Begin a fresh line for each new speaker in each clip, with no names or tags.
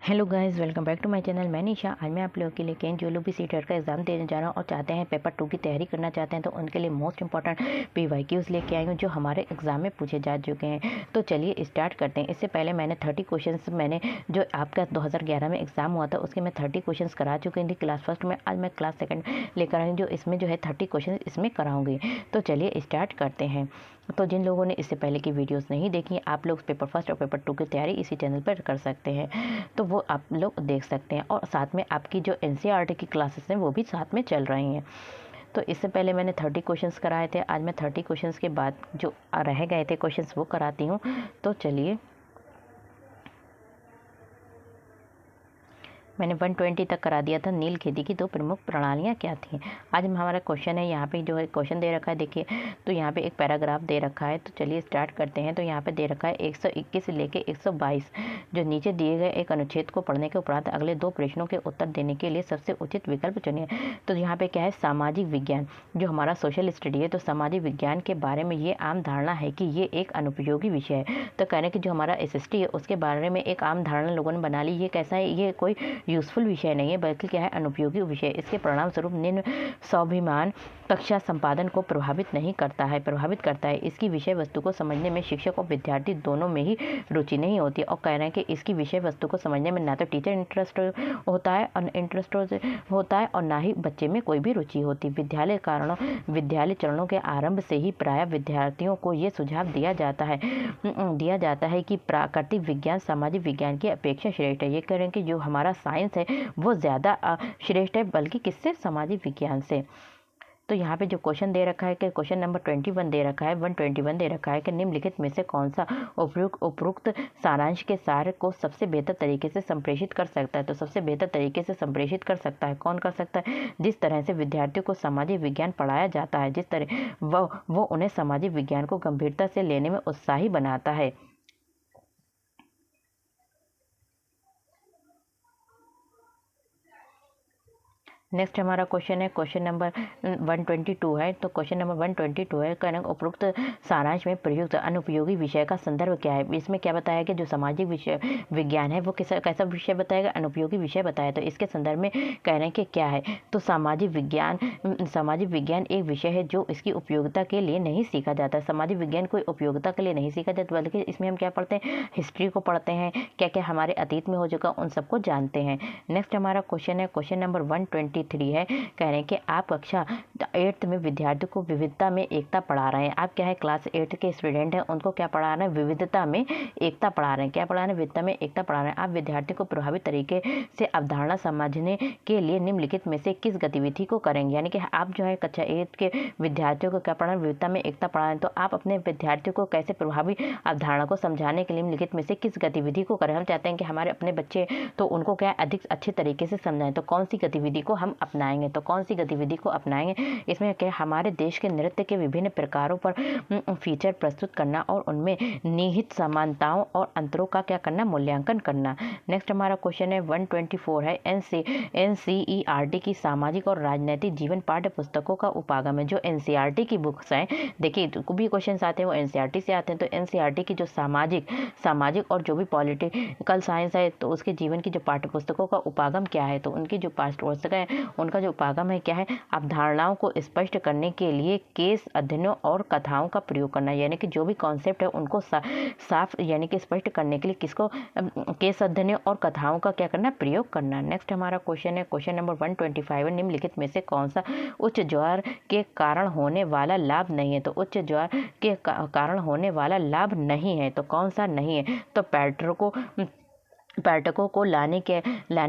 Hello guys, welcome back to my channel. मैं निशा। आज मैं आप लोगों के लिए केन जो लोग भी सीटेट का एग्जाम देने जा रहा हूँ और चाहते हैं पेपर 2 की तैयारी करना चाहते हैं तो उनके लिए मोस्ट इंपॉर्टेंट PYQs लेके आई हूँ जो हमारे एग्जाम में पूछे जा चुके हैं। तो चलिए स्टार्ट करते हैं। इससे पहले मैंने 30 क्वेश्चंस जो आपका 2011 में एग्जाम हुआ था उसके मैं 30 क्वेश्चंस करा चुकी थी क्लास फर्स्ट में। आज मैं क्लास सेकेंड लेकर आई हूँ जो इसमें जो है 30 क्वेश्चन इसमें कराऊंगी। तो चलिए स्टार्ट करते हैं। तो जिन लोगों ने इससे पहले की वीडियोस नहीं देखी, आप लोग पेपर फर्स्ट और पेपर 2 की तैयारी इसी चैनल पर कर सकते हैं, तो वो आप लोग देख सकते हैं। और साथ में आपकी जो NCERT की क्लासेस हैं वो भी साथ में चल रही हैं। तो इससे पहले मैंने 30 क्वेश्चंस कराए थे। आज मैं 30 क्वेश्चंस के बाद जो रह गए थे क्वेश्चंस वो कराती हूँ। तो चलिए, मैंने 120 तक करा दिया था। नील खेती की 2 प्रमुख प्रणालियाँ क्या थी। आज हमारा क्वेश्चन है, यहाँ पे जो है क्वेश्चन दे रखा है, देखिए। तो यहाँ पे एक पैराग्राफ दे रखा है। तो चलिए स्टार्ट करते हैं। तो यहाँ पे दे रखा है 121 से लेके 122 जो नीचे दिए गए एक अनुच्छेद को पढ़ने के उपरांत अगले 2 प्रश्नों के उत्तर देने के लिए सबसे उचित विकल्प चुनिए। तो यहाँ पे क्या है, सामाजिक विज्ञान जो हमारा सोशल स्टडी है। तो सामाजिक विज्ञान के बारे में ये आम धारणा है कि ये एक अनुपयोगी विषय है। तो कहने की जो हमारा SST है उसके बारे में एक आम धारणा लोगों ने बना ली। ये कैसा है, ये कोई यूजफुल विषय नहीं है बल्कि क्या है, अनुपयोगी विषय। इसके परिणाम स्वरूप निम्न स्वाभिमान कक्षा संपादन को प्रभावित करता है। इसकी विषय वस्तु को समझने में शिक्षक और विद्यार्थी दोनों में ही रुचि नहीं होती। और कह रहे हैं कि इसकी विषय वस्तु को समझने में ना तो टीचर इंटरेस्ट होता है और ना ही बच्चे में कोई भी रुचि होती। विद्यालय चरणों के आरंभ से ही प्राय विद्यार्थियों को ये सुझाव दिया जाता है कि प्राकृतिक विज्ञान सामाजिक विज्ञान की अपेक्षा श्रेष्ठ है। ये कह रहे हैं कि जो हमारा साइंस है वो ज़्यादा श्रेष्ठ है, बल्कि किससे, सामाजिक विज्ञान से। तो यहाँ पे जो क्वेश्चन दे रखा है कि क्वेश्चन नंबर 21 दे रखा है, 121 दे रखा है कि निम्नलिखित में से कौन सा उपरोक्त सारांश के सार को सबसे बेहतर तरीके से संप्रेषित कर सकता है। तो सबसे बेहतर तरीके से संप्रेषित कर सकता है, कौन कर सकता है, जिस तरह से विद्यार्थियों को सामाजिक विज्ञान पढ़ाया जाता है, जिस तरह वो उन्हें सामाजिक विज्ञान को गंभीरता से लेने में उत्साही बनाता है। नेक्स्ट हमारा क्वेश्चन है, क्वेश्चन नंबर 122 है। तो क्वेश्चन नंबर 122 है, कहना उपरोक्त सारांश में प्रयुक्त अनुपयोगी विषय का संदर्भ क्या है। इसमें क्या बताया कि जो सामाजिक विषय विज्ञान है वो कैसा विषय बताएगा, अनुपयोगी विषय बताया। तो इसके संदर्भ में कह रहे हैं कि क्या है, तो सामाजिक विज्ञान एक विषय है जो इसकी उपयोगिता के लिए नहीं सीखा जाता। सामाजिक विज्ञान कोई उपयोगिता के लिए नहीं सीखा जाता, बल्कि इसमें हम क्या पढ़ते हैं, हिस्ट्री को पढ़ते हैं, क्या क्या हमारे अतीत में हो चुका उन सबको जानते हैं। नेक्स्ट हमारा क्वेश्चन है, क्वेश्चन नंबर 123 है, कह रहे हैं कि आप कक्षा 8th में विद्यार्थियों को विविधता में एकता पढ़ा रहे हैं। आप क्या है, क्लास 8 के स्टूडेंट हैं, उनको क्या पढ़ा रहे हैं, विविधता में एकता पढ़ा रहे हैं। क्या पढ़ा रहे हैं, विविधता में एकता पढ़ा रहे हैं। आप विद्यार्थियों को प्रभावित तरीके से अवधारणा समझने के लिए निम्नलिखित में से किस गतिविधि को करेंगे। यानी कि आप जो है कक्षा 8 के विद्यार्थियों को क्या पढ़ा रहे हैं, विविधता में एकता पढ़ा रहे हैं। तो आप अपने विद्यार्थियों को कैसे प्रभावी अवधारणा को समझाने के लिए निम्नलिखित में से किस गतिविधि को करें। हम चाहते हैं कि हमारे अपने बच्चे तो उनको क्या अधिक अच्छे तरीके से समझाएं, तो कौन सी गतिविधि को हम अपनाएंगे। तो कौन सी गतिविधि को अपनाएंगे, इसमें क्या, हमारे देश के नृत्य के विभिन्न प्रकारों पर फीचर प्रस्तुत करना और उनमें निहित समानताओं और अंतरों का क्या करना, मूल्यांकन करना। नेक्स्ट हमारा क्वेश्चन है 124 है, NCERT की सामाजिक और राजनैतिक जीवन पाठ्य पुस्तकों का उपागम है। जो NCERT की बुक्स हैं, देखिए भी क्वेश्चन आते हैं वो NCERT से आते हैं। तो NCERT की जो सामाजिक और जो भी पॉलिटिकल साइंस है, तो उसके जीवन की जो पाठ्य पुस्तकों का उपागम क्या है। तो उनकी जो पाठ्य पुस्तक है उनका जो उपागम है क्या है, अवधारणाओं को स्पष्ट करने के लिए केस अध्ययनों और कथाओं का प्रयोग करना। यानी कि जो भी कॉन्सेप्ट है उनको साफ यानी कि स्पष्ट करने के लिए किसको, केस अध्ययनों और कथाओं का क्या करना, प्रयोग करना। नेक्स्ट हमारा क्वेश्चन है, क्वेश्चन नंबर 125 निम्नलिखित में से कौन सा उच्च ज्वार के कारण होने वाला लाभ नहीं है। तो उच्च ज्वार के कारण होने वाला लाभ नहीं है, तो कौन सा नहीं है, तो पर्यटकों को लाने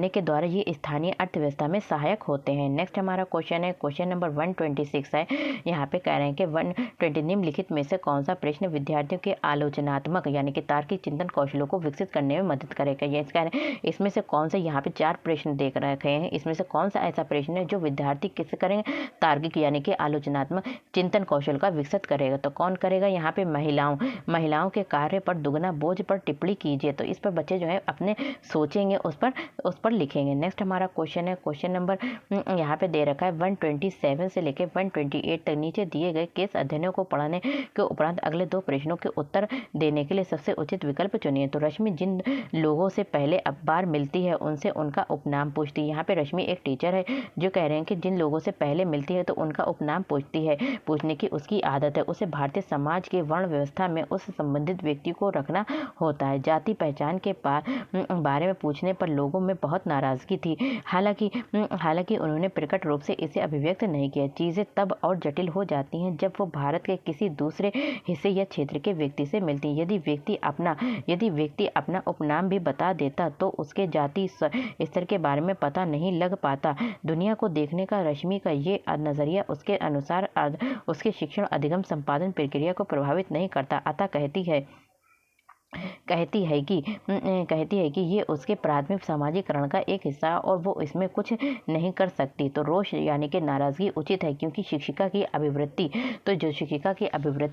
के द्वारा ये स्थानीय अर्थव्यवस्था में सहायक होते हैं। नेक्स्ट हमारा क्वेश्चन है, क्वेश्चन नंबर 126 है। यहाँ पे कह रहे हैं कि 120 निम्नलिखित में से कौन सा प्रश्न विद्यार्थियों के आलोचनात्मक यानी कि तार्किक चिंतन कौशलों को विकसित करने में मदद करेगा। ये कह रहे हैं इसमें से कौन सा, यहाँ पे 4 प्रश्न देख रखे हैं, इसमें से कौन सा ऐसा प्रश्न है जो विद्यार्थी किससे करेंगे, तार्किक यानी कि आलोचनात्मक चिंतन कौशल का विकसित करेगा। तो कौन करेगा, यहाँ पे महिलाओं के कार्य पर दुगना बोझ पर टिप्पणी कीजिए। तो इस पर बच्चे जो है अपने सोचेंगे, उस पर लिखेंगे। नेक्स्ट हमारा क्वेश्चन है, क्वेश्चन नंबर यहाँ पे दे रखा है 127 से लेकर 128 तक। नीचे दिए गए केस अध्ययनों को पढ़ने के उपरांत अगले 2 प्रश्नों के उत्तर देने के लिए सबसे उचित विकल्प चुनिए। तो रश्मि जिन लोगों से पहले बार मिलती है उनसे उनका उपनाम पूछती है। यहाँ पे रश्मि एक टीचर है जो कह रहे हैं कि जिन लोगों से पहले मिलती है तो उनका उपनाम पूछती है, पूछने की उसकी आदत है। उसे भारतीय समाज के वर्ण व्यवस्था में उस संबंधित व्यक्ति को रखना होता है। जाति पहचान के बारे में पूछने पर लोगों में बहुत नाराजगी थी, हालांकि उन्होंने प्रकट रूप से इसे अभिव्यक्त नहीं किया। चीजें तब और जटिल हो जाती हैं जब वो भारत के किसी दूसरे हिस्से या क्षेत्र के व्यक्ति से मिलती हैं। यदि व्यक्ति अपना उपनाम भी बता देता तो उसके जाति स्तर के बारे में पता नहीं लग पाता। दुनिया को देखने का रश्मि का ये नजरिया उसके अनुसार उसके शिक्षण अधिगम संपादन प्रक्रिया को प्रभावित नहीं करता, अतः कहती है कि ये उसके प्राथमिक समाजीकरण का एक हिस्सा है और वो इसमें कुछ नहीं कर सकती। तो रोष यानी कि नाराजगी उचित है, क्योंकि शिक्षिका की अभिवृत्ति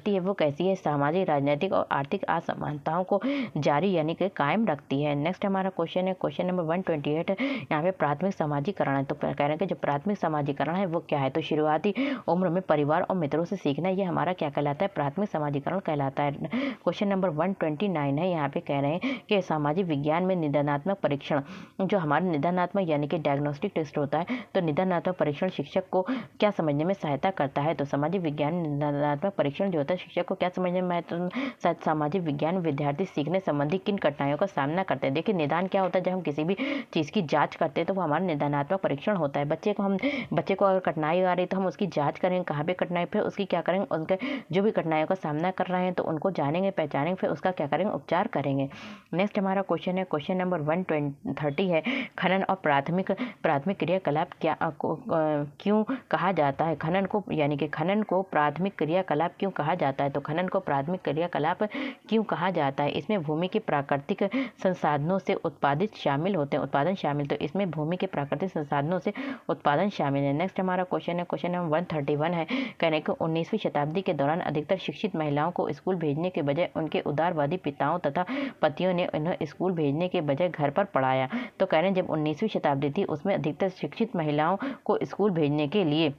है वो कैसी है, सामाजिक, राजनीतिक और आर्थिक असमानताओं को जारी यानी कि कायम रखती है। नेक्स्ट हमारा क्वेश्चन है, क्वेश्चन नंबर 128। यहाँ पे प्राथमिक समाजीकरण है। तो कह रहे हैं कि जो प्राथमिक समाजीकरण है वो क्या है, तो शुरुआती उम्र में परिवार और मित्रों से सीखना, ये हमारा क्या कहलाता है, प्राथमिक समाजीकरण कहलाता है। क्वेश्चन नंबर 129 है। यहाँ पे कह रहे हैं कि सामाजिक विज्ञान में निदानात्मक परीक्षण, जो हमारा निदानात्मक यानी कि डायग्नोस्टिक टेस्ट होता है, तो निदानात्मक परीक्षण शिक्षक को क्या समझने में सहायता करता है। तो सामाजिक विज्ञान निदानात्मक परीक्षण जो होता है शिक्षक को क्या समझने में सामाजिक विज्ञान विद्यार्थी सीखने संबंधी किन कठिनाइयों का सामना करते हैं। देखिए निदान क्या होता है, जब हम किसी भी चीज़ की जाँच करते हैं तो वो हमारा निदानात्मक परीक्षण होता है। बच्चे को अगर कठिनाई आ रही तो हम उसकी जाँच करेंगे, कहाँ पे कठिनाई, फिर उसकी क्या करेंगे, उनके जो भी कठिनाइयों का सामना कर रहे हैं तो उनको जानेंगे, पहचानेंगे, फिर उसका क्या करेंगे, उपचार करेंगे। नेक्स्ट हमारा क्वेश्चन है, क्वेश्चन नंबर 130 है। खनन और प्राथमिक क्रियाकलाप क्यों कहा जाता है। खनन को प्राथमिक क्रियाकलाप क्यों कहा जाता है। तो खनन को प्राथमिक क्रियाकलाप क्यों कहा जाता है, इसमें भूमि के प्राकृतिक संसाधनों से उत्पादन शामिल होते हैं, तो इसमें भूमि के प्राकृतिक संसाधनों से उत्पादन शामिल है। नेक्स्ट हमारा क्वेश्चन है, क्वेश्चन नंबर 131 है। कहने को 19वीं शताब्दी के दौरान अधिकतर शिक्षित महिलाओं को स्कूल भेजने के बजाय उनके उदारवादी पिताओं तथा पतियों ने उन्हें स्कूल भेजने के बजाय घर पर पढ़ाया। तो कह रहे हैं जब 19वीं शताब्दी थी उसमें अधिकतर शिक्षित महिलाओं को स्कूल भेजने के लिए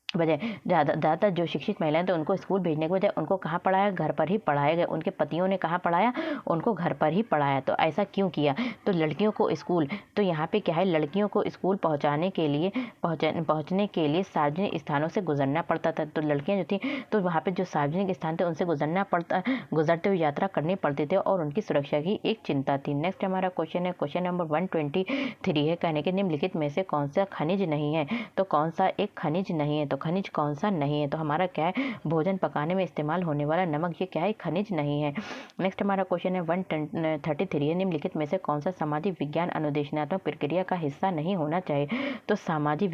बजाय ज़्यादातर जो शिक्षित महिलाएं तो उनको स्कूल भेजने के बजाय उनको कहाँ पढ़ाया, घर पर ही पढ़ाया गया। उनके पतियों ने कहाँ पढ़ाया, उनको घर पर ही पढ़ाया। तो ऐसा क्यों किया, तो लड़कियों को स्कूल, तो यहाँ पे क्या है, लड़कियों को स्कूल पहुँचने के लिए सार्वजनिक स्थानों से गुजरना पड़ता था। तो लड़कियाँ जो थी तो वहाँ पर जो सार्वजनिक स्थान थे उनसे गुजरते हुए यात्रा करनी पड़ती थी और उनकी सुरक्षा की एक चिंता थी। नेक्स्ट हमारा क्वेश्चन है, क्वेश्चन नंबर 123 है। कहने के निम्नलिखित में से कौन सा खनिज नहीं है। तो कौन सा एक खनिज नहीं है, तो खनिज कौन सा नहीं है, तो हमारा क्या है, भोजन पकाने में इस्तेमाल होने वाला नमक, ये क्या है, खनिज नहीं है। नेक्स्ट हमारा क्वेश्चन है 133 है। निम्नलिखित में से कौन सा सामाजिक विज्ञान अनुदेशनात्मक प्रक्रिया का हिस्सा नहीं होना चाहिए। तो सामाजिक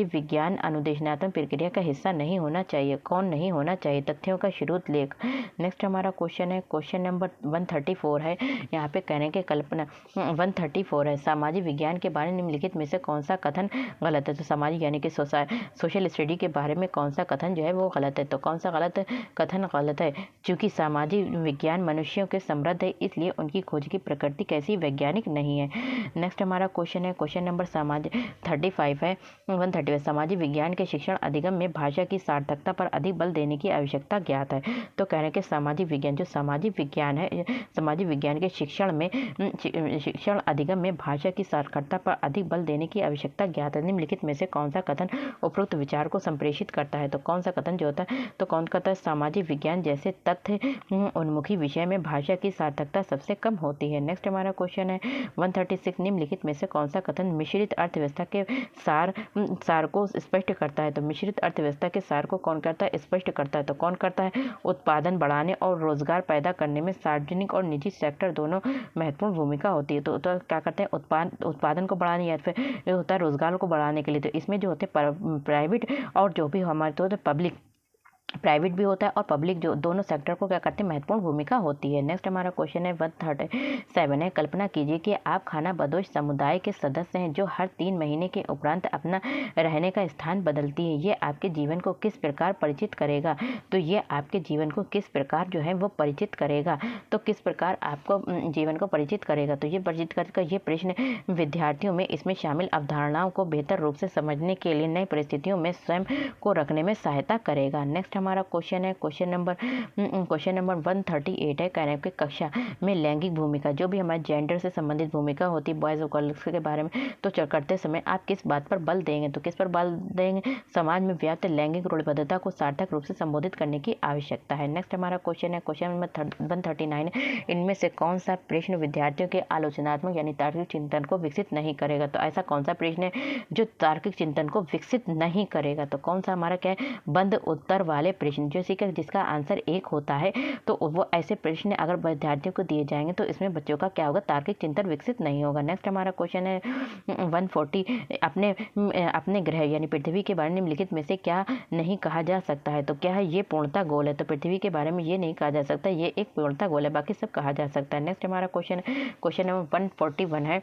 विज्ञान अनुदेशनात्मक प्रक्रिया का हिस्सा नहीं होना चाहिए। कौन नहीं होना चाहिए, तथ्यों का स्रोत लेख। नेक्स्ट हमारा क्वेश्चन है, क्वेश्चन नंबर 134 है। यहाँ पे कहने के कल्पना 134 है। सामाजिक विज्ञान के बारे में निम्नलिखित में से कौन सा कथन गलत है। तो सामाजिक यानी कि सोशल स्टडी के बारे में कौन सा कथन जो है वो गलत है। तो कौन सा कथन गलत है, क्योंकि सामाजिक विज्ञान मनुष्यों के समृद्ध है, इसलिए उनकी खोज की प्रकृति कैसी वैज्ञानिक नहीं है। नेक्स्ट हमारा क्वेश्चन है, क्वेश्चन नंबर 35 है 135। सामाजिक विज्ञान के शिक्षण अधिगम में भाषा की सार्थकता पर अधिक बल देने की आवश्यकता ज्ञात है। तो कह रहे हैं कि सामाजिक विज्ञान है, सामाजिक विज्ञान के शिक्षण अधिगम में भाषा की सार्थकता पर अधिक बल देने की आवश्यकता ज्ञात है। निम्नलिखित में से कौन सा कथन उपरोक्त विचार को संप्रेषित करता है। तो कौन सा कथन जो होता है, तो कौन कहता है, सामाजिक विज्ञान जैसे तथ्य उन्मुखी विषय में भाषा की सार्थकता सबसे कम होती है। नेक्स्ट हमारा क्वेश्चन है 136। निम्नलिखित में से कौन सा कथन मिश्रित अर्थव्यवस्था के सार को स्पष्ट करता है। तो मिश्रित अर्थव्यवस्था के सार को कौन करता है, स्पष्ट करता है। तो कौन करता है, उत्पादन बढ़ाने और रोजगार पैदा करने में सार्वजनिक और निजी सेक्टर दोनों महत्वपूर्ण भूमिका होती है। तो क्या करते हैं, उत्पादन को बढ़ाने या फिर होता है रोजगार को बढ़ाने के लिए। तो इसमें जो होते हैं प्राइवेट और जो भी हमारे तो पब्लिक प्राइवेट भी होता है और पब्लिक, जो दोनों सेक्टर को क्या करते हैं, महत्वपूर्ण भूमिका होती है। नेक्स्ट हमारा क्वेश्चन है 137 है। कल्पना कीजिए कि आप खानाबदोश समुदाय के सदस्य हैं जो हर 3 महीने के उपरांत अपना रहने का स्थान बदलती है। ये आपके जीवन को किस प्रकार परिचित करेगा? तो ये आपके जीवन को किस प्रकार जो है वो परिचित करेगा। तो किस प्रकार आपको जीवन को परिचित करेगा? तो ये परिचित कर ये प्रश्न विद्यार्थियों में इसमें शामिल अवधारणाओं को बेहतर रूप से समझने के लिए नई परिस्थितियों में स्वयं को रखने में सहायता करेगा। नेक्स्ट हमारा क्वेश्चन है क्वेश्चन नंबर 138 है। कह रहे हैं कि कक्षा में लैंगिक भूमिका, जो भी हमारे जेंडर से संबंधित भूमिका होती है, बॉयज और गर्ल्स के बारे में, तो करते समय आप किस बात पर बल देंगे? तो किस पर बल देंगे? समाज में व्याप्त लैंगिक रूढ़िबद्धता को सार्थक रूप से संबोधित करने की आवश्यकता है। नेक्स्ट हमारा क्वेश्चन है क्वेश्चन नंबर 139 है। इनमें से कौन सा प्रश्न विद्यार्थियों के आलोचनात्मक यानी तार्किक चिंतन को विकसित नहीं करेगा? तो ऐसा कौन सा प्रश्न है जो तार्किक चिंतन को विकसित नहीं करेगा? तो कौन सा हमारा क्या है? बंद उत्तर वाले प्रश्न, जो जिसका आंसर एक होता है, तो वो ऐसे प्रश्न अगर विद्यार्थियों को दिए जाएंगे तो इसमें बच्चों का क्या होगा? तार्किक चिंतन विकसित नहीं होगा। नेक्स्ट हमारा क्वेश्चन है 140। अपने ग्रह यानी पृथ्वी के बारे में निम्नलिखित में से क्या नहीं कहा जा सकता है? तो क्या है? ये पूर्णता गोल है। तो पृथ्वी के बारे में ये नहीं कहा जा सकता, ये एक पूर्णता गोल है, बाकी सब कहा जा सकता है। नेक्स्ट हमारा क्वेश्चन नंबर 141 है।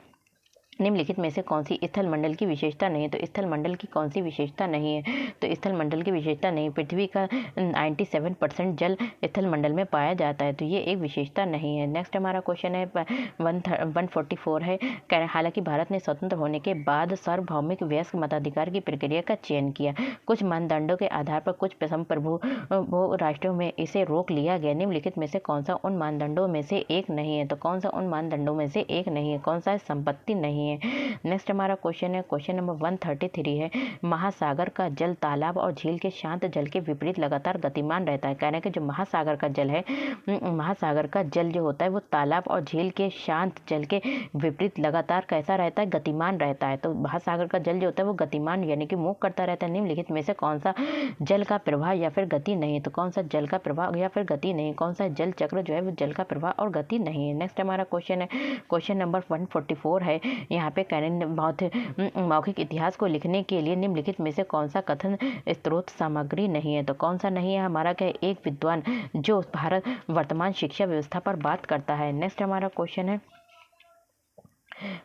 निम्नलिखित में से कौन सी स्थल मंडल की विशेषता नहीं है? तो स्थल मंडल की कौन सी विशेषता नहीं है? तो स्थल मंडल की विशेषता नहीं। पृथ्वी का 97% जल स्थल मंडल में पाया जाता है, तो ये एक विशेषता नहीं है। नेक्स्ट हमारा क्वेश्चन है 144 है। हालांकि भारत ने स्वतंत्र होने के बाद सार्वभौमिक वयस्क मताधिकार की प्रक्रिया का चयन किया। कुछ मानदंडों के आधार पर कुछ संप्रभु राष्ट्रों में इसे रोक लिया गया। निम्नलिखित में से कौन सा उन मानदंडों में से एक नहीं है? तो कौन सा उन मानदंडों में से एक नहीं है? कौन सा संपत्ति नहीं है? नेक्स्ट हमारा क्वेश्चन है क्वेश्चन नंबर 133 है। महासागर का जल तालाब और झील के शांत जल के विपरीत लगातार गतिमान रहता है। कहने के जो महासागर का जल है, महासागर का जल जो होता है वो तालाब और झील के शांत जल के विपरीत लगातार कैसा रहता है? गतिमान रहता है। तो महासागर का जल जो होता है वो गतिमान यानी कि मूव करता रहता है। निम्नलिखित में से कौन सा जल का प्रवाह या फिर गति नहीं है? तो कौन सा जल का प्रवाह या फिर गति नहीं? कौन सा जल चक्र जो है वो जल का प्रवाह और गति नहीं है? नेक्स्ट हमारा क्वेश्चन है क्वेश्चन नंबर 144 है। यहाँ पे मौखिक इतिहास को लिखने के लिए निम्नलिखित में से कौन सा कथन स्रोत सामग्री नहीं है? तो कौन सा नहीं है? हमारा क्या? एक विद्वान जो भारत वर्तमान शिक्षा व्यवस्था पर बात करता है। नेक्स्ट हमारा क्वेश्चन है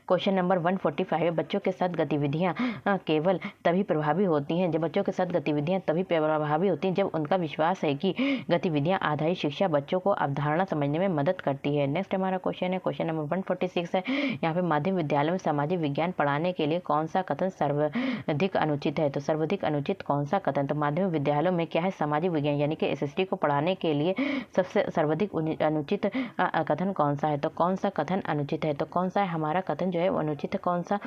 क्वेश्चन नंबर 145 है। बच्चों के साथ गतिविधियां केवल तभी प्रभावी होती हैं जब बच्चों के साथ गतिविधियां तभी प्रभावी होती हैं जब उनका विश्वास है कि गतिविधियां आधारित शिक्षा बच्चों को अवधारणा समझने में मदद करती है। नेक्स्ट हमारा क्वेश्चन है क्वेश्चन नंबर 146 है। यहाँ पे माध्यमिक विद्यालय में सामाजिक विज्ञान पढ़ाने के लिए कौन सा कथन सर्वाधिक अनुचित है? तो सर्वाधिक अनुचित कौन सा कथन? तो माध्यमिक विद्यालयों में क्या है? सामाजिक विज्ञान यानी कि एसएसटी को पढ़ाने के लिए सबसे सर्वाधिक अनुचित कथन कौन सा है? तो कौन सा कथन अनुचित है? तो कौन सा है हमारा कथन जो है वो अनुचित है? कौन सा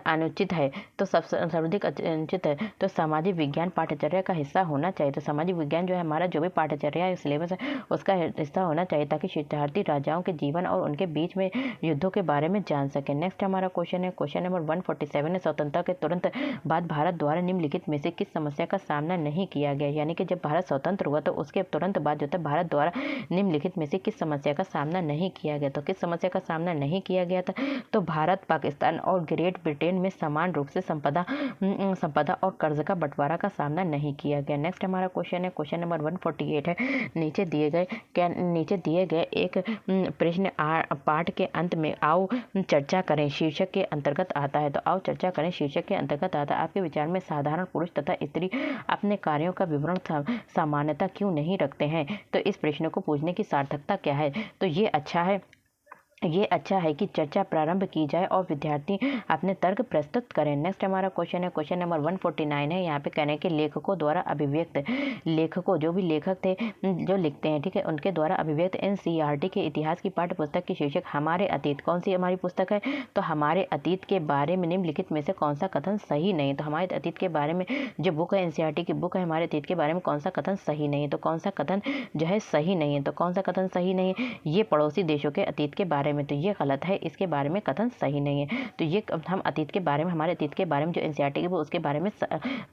अनुचित है? तो सबसे सर्वाधिक अनुचित है तो सामाजिक विज्ञान पाठ्यचर्या का हिस्सा होना चाहिए। तो सामाजिक विज्ञान जो है हमारा जो भी पाठ्यचर्या है, सिलेबस है, उसका हिस्सा होना चाहिए ताकि शिक्षार्थी राजाओं के जीवन और उनके बीच में युद्धों के बारे में जान सके। नेक्स्ट हमारा क्वेश्चन है क्वेश्चन नंबर 147 है। स्वतंत्रता के तुरंत बाद भारत द्वारा निम्नलिखित में से किस समस्या का सामना नहीं किया गया? यानी कि जब भारत स्वतंत्र हुआ तो उसके तुरंत बाद जो था भारत द्वारा निम्नलिखित में से किस समस्या का सामना नहीं किया गया? तो किस समस्या का सामना नहीं किया गया था? तो भारत, पाकिस्तान और ग्रेट ब्रिटेन में समान रूप से संपदा और कर्ज का बंटवारा का सामना नहीं किया गया। नेक्स्ट हमारा क्वेश्चन है क्वेश्चन नंबर 148 है। नीचे दिए गए एक प्रश्न पाठ के अंत में आओ चर्चा करें शीर्षक के अंतर्गत आता है। तो आओ चर्चा करें शीर्षक के अंतर्गत आता है। आपके विचार में साधारण पुरुष तथा स्त्री अपने कार्यों का विवरण सामान्यता क्यों नहीं रखते हैं? तो इस प्रश्न को पूछने की सार्थकता क्या है? तो ये अच्छा है कि चर्चा प्रारंभ की जाए और विद्यार्थी अपने तर्क प्रस्तुत करें। नेक्स्ट हमारा क्वेश्चन है क्वेश्चन नंबर 149 है। यहाँ पे कहने के लेखकों द्वारा अभिव्यक्त, लेखकों जो भी लेखक थे जो लिखते हैं, ठीक है, उनके द्वारा अभिव्यक्त एनसीईआरटी के इतिहास की पाठ्य पुस्तक की शीर्षक हमारे अतीत। कौन सी हमारी पुस्तक है? तो हमारे अतीत के बारे में निम्नलिखित में से कौन सा कथन सही नहीं? तो हमारे अतीत के बारे में जो बुक है, एनसीईआरटी की बुक है, हमारे अतीत के बारे में कौन सा कथन सही नहीं है? तो कौन सा कथन जो है सही नहीं है? तो कौन सा कथन सही नहीं है? ये पड़ोसी देशों के अतीत के बारे में, तो ये गलत है, इसके बारे में कथन सही नहीं है। तो ये हम अतीत के बारे में, हमारे अतीत के बारे में जो एनसीईआरटी की वो उसके बारे में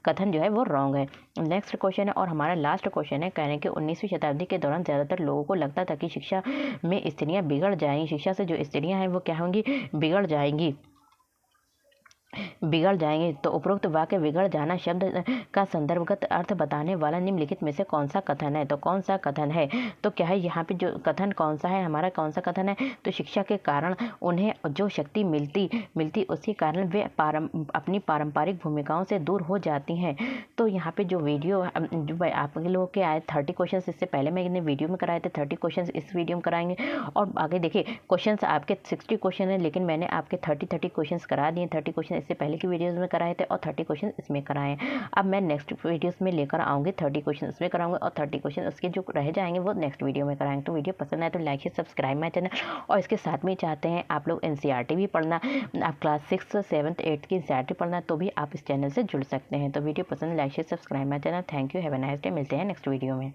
कथन जो है वो रॉन्ग है। नेक्स्ट क्वेश्चन है और हमारा लास्ट क्वेश्चन है। कहने के 19वीं शताब्दी के दौरान ज़्यादातर लोगों को लगता था कि शिक्षा में स्त्रियां बिगड़ जाएंगी, शिक्षा से जो स्त्रियां हैं वो क्या होंगी? बिगड़ जाएंगी। बिगड़ जाएंगे। तो उपरोक्त वाक्य बिगड़ जाना शब्द का संदर्भगत अर्थ बताने वाला निम्नलिखित में से कौन सा कथन है? तो कौन सा कथन है? तो क्या है यहाँ पे जो कथन कौन सा है, हमारा कौन सा कथन है? तो शिक्षा के कारण उन्हें जो शक्ति मिलती मिलती उसके कारण वे अपनी पारंपरिक भूमिकाओं से दूर हो जाती हैं। तो यहाँ पे जो वीडियो जो आप लोगों के आए 30 क्वेश्चन, इससे पहले मैंने वीडियो में कराए थे 30 क्वेश्चन, इस वीडियो में कराएंगे। और आगे देखिए क्वेश्चन आपके 60 क्वेश्चन है, लेकिन मैंने आपके 30 क्वेश्चन करा दिए। 30 क्वेश्चन इससे पहले की वीडियोस में कराए थे और 30 क्वेश्चन इसमें कराए हैं। अब मैं नेक्स्ट वीडियोस में लेकर आऊँगी 30 क्वेश्चन इसमें कराऊंगा और 30 क्वेश्चन उसके जो रह जाएंगे वो नेक्स्ट वीडियो में कराएंगे। तो वीडियो पसंद आए तो like share subscribe my channel. और इसके साथ में चाहते हैं आप लोग NCERT भी पढ़ना, आप क्लास 6 7 8 की NCERT पढ़ना, तो भी आप इस चैनल से जुड़ सकते हैं। तो वीडियो पसंद like share subscribe my channel. Thank you, have a nice day. मिलते हैं नेक्स्ट वीडियो में।